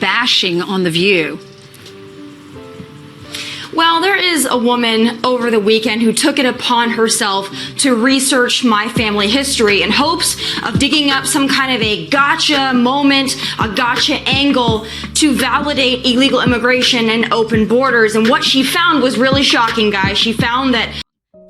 bashing on The View. Well, there is a woman over the weekend who took it upon herself to research my family history in hopes of digging up some kind of a gotcha moment, a gotcha angle to validate illegal immigration and open borders. And what she found was really shocking, guys. She found that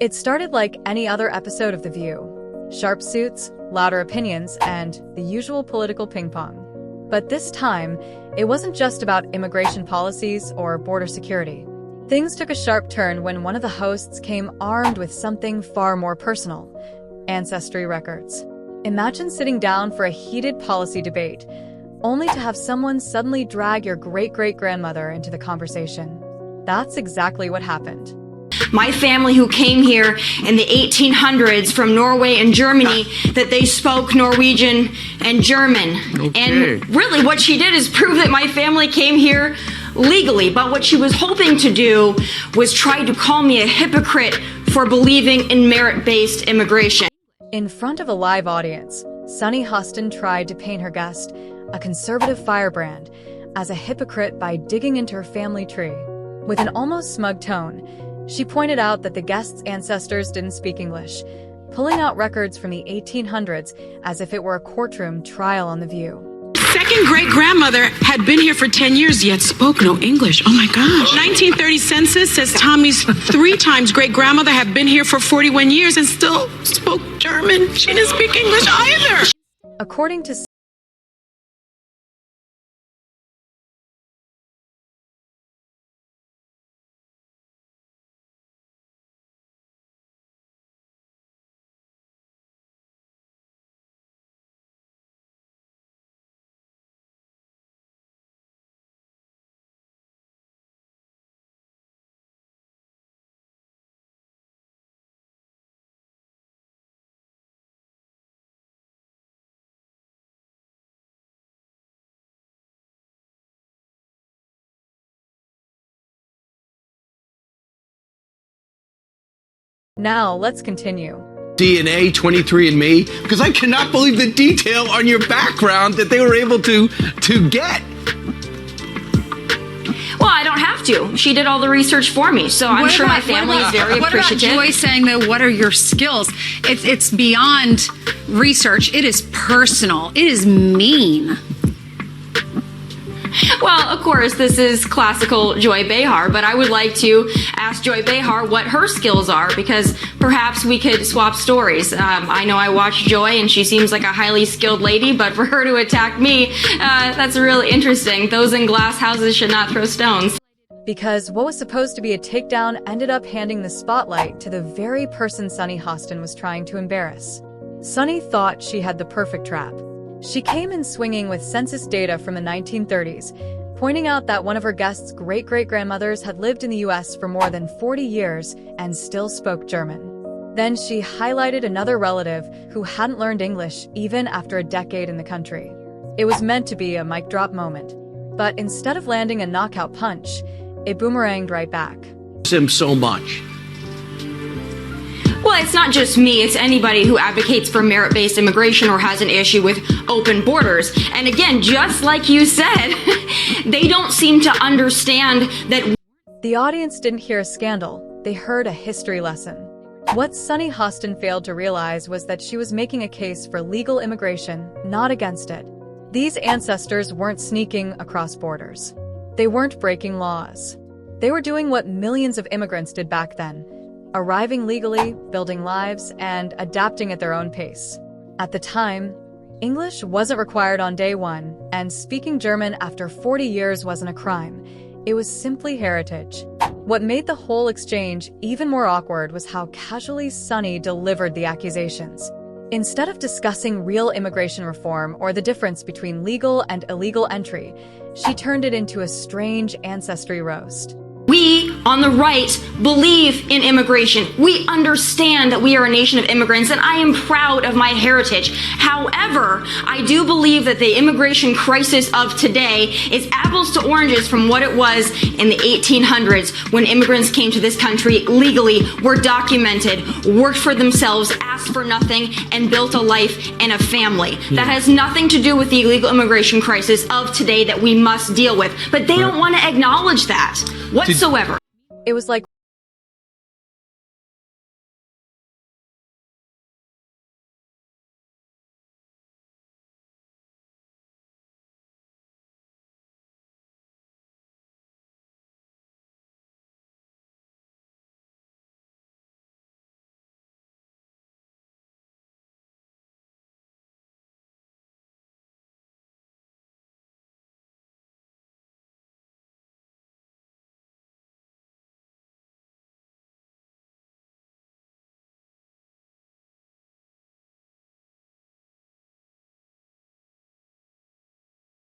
it started like any other episode of The View. Sharp suits, louder opinions, and the usual political ping-pong. But this time, it wasn't just about immigration policies or border security. Things took a sharp turn when one of the hosts came armed with something far more personal: ancestry records. Imagine sitting down for a heated policy debate, only to have someone suddenly drag your great-great-grandmother into the conversation. That's exactly what happened. my family who came here in the 1800s from Norway and Germany, that they spoke Norwegian and German. Okay. And really what she did is prove that my family came here legally, but what she was hoping to do was try to call me a hypocrite for believing in merit-based immigration. In front of a live audience, Sunny Hostin tried to paint her guest, a conservative firebrand, as a hypocrite by digging into her family tree. With an almost smug tone, she pointed out that the guest's ancestors didn't speak English, pulling out records from the 1800s as if it were a courtroom trial on The View. Second great-grandmother had been here for 10 years, yet spoke no English. Oh my gosh. 1930 census says Tomi's 3 times great-grandmother had been here for 41 years and still spoke German. She didn't speak English either. According to Now, let's continue. DNA, 23andMe, because I cannot believe the detail on your background that they were able to get. Well, I don't have to. She did all the research for me, so I'm sure my family is very appreciative. What about Joy saying, though, what are your skills? It's beyond research. It is personal. It is mean. Well, of course, this is classical Joy Behar, but I would like to ask Joy Behar what her skills are, because perhaps we could swap stories. I know I watch Joy, and she seems like a highly skilled lady, but for her to attack me, that's really interesting. Those in glass houses should not throw stones. Because what was supposed to be a takedown ended up handing the spotlight to the very person Sunny Hostin was trying to embarrass. Sunny thought she had the perfect trap. She came in swinging with census data from the 1930s, pointing out that one of her guest's great-great-grandmothers had lived in the US for more than 40 years and still spoke German. Then she highlighted another relative who hadn't learned English even after a decade in the country. It was meant to be a mic drop moment, but instead of landing a knockout punch, it boomeranged right back. Him so much. Well, it's not just me, it's anybody who advocates for merit-based immigration or has an issue with open borders. And again, just like you said, they don't seem to understand that. The audience didn't hear a scandal, they heard a history lesson. What Sunny Hostin failed to realize was that she was making a case for legal immigration, not against it. These ancestors weren't sneaking across borders. They weren't breaking laws. They were doing what millions of immigrants did back then: arriving legally, building lives, and adapting at their own pace. At the time, English wasn't required on day one, and speaking German after 40 years wasn't a crime. It was simply heritage. What made the whole exchange even more awkward was how casually Sunny delivered the accusations. Instead of discussing real immigration reform or the difference between legal and illegal entry, she turned it into a strange ancestry roast. We on the right believe in immigration. We understand that we are a nation of immigrants, and I am proud of my heritage. However, I do believe that the immigration crisis of today is apples to oranges from what it was in the 1800s when immigrants came to this country legally, were documented, worked for themselves, asked for nothing, and built a life and a family. That has nothing to do with the illegal immigration crisis of today that we must deal with. But they don't want to acknowledge that whatsoever. It was like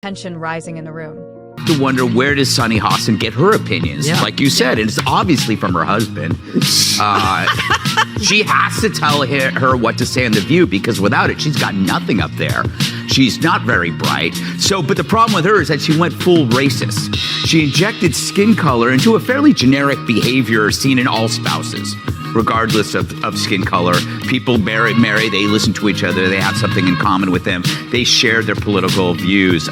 tension rising in the room. To wonder, where does Sunny Hostin get her opinions? Yeah. Like you said, and it's obviously from her husband. She has to tell her what to say in The View, because without it, she's got nothing up there. She's not very bright. But the problem with her is that she went full racist. She injected skin color into a fairly generic behavior seen in all spouses, regardless of skin color. People marry, they listen to each other, they have something in common with them, they share their political views.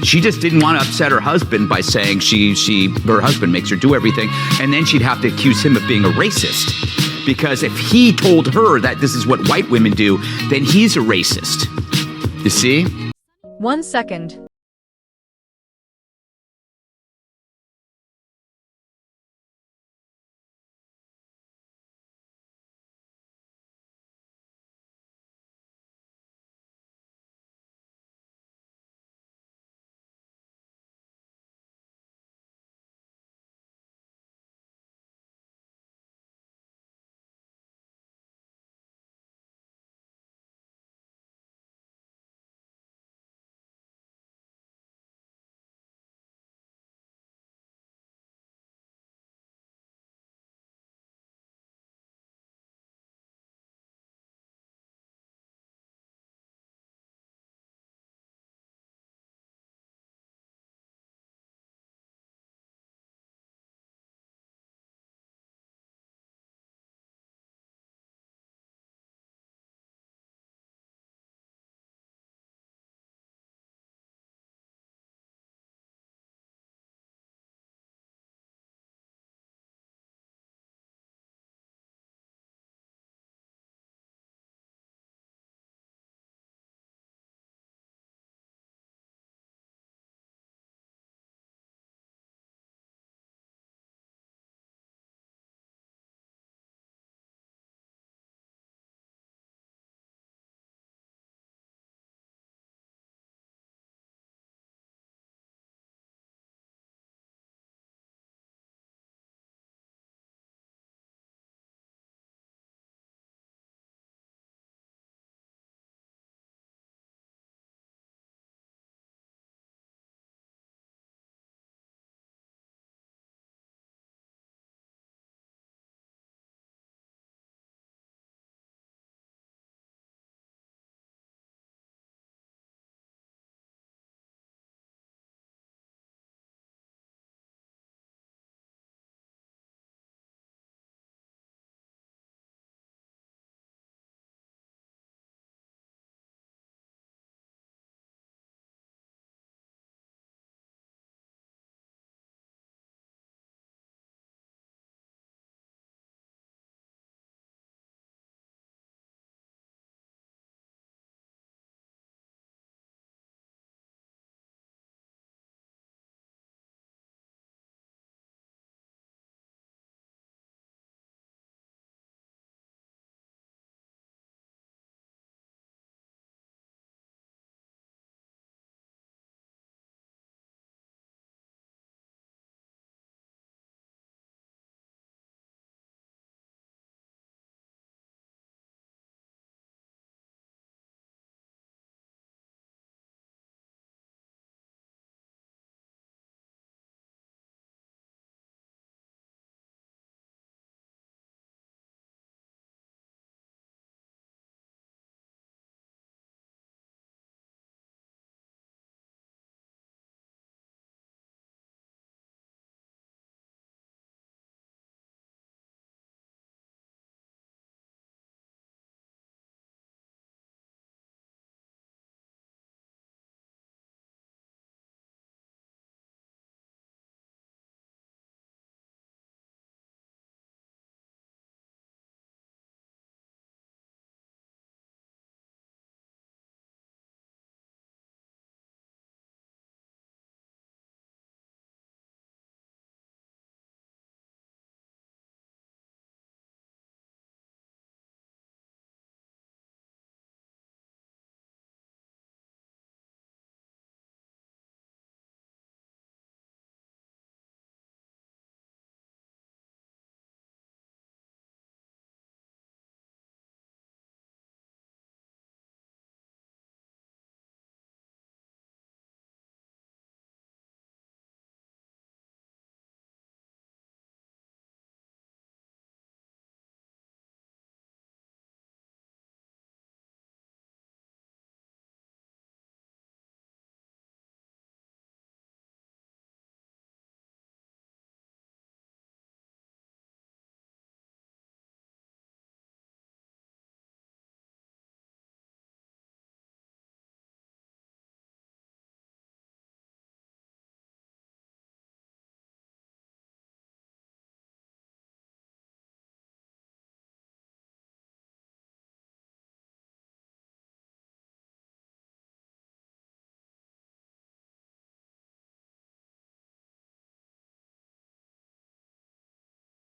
She just didn't want to upset her husband by saying her husband makes her do everything, and then she'd have to accuse him of being a racist. Because if he told her that this is what white women do, then he's a racist. You see? 1 second.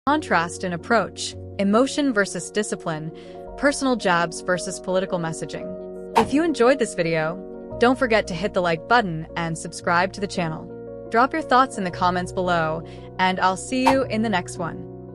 Contrast in approach, emotion versus discipline, personal jabs versus political messaging. If you enjoyed this video, don't forget to hit the like button and subscribe to the channel. Drop your thoughts in the comments below, and I'll see you in the next one.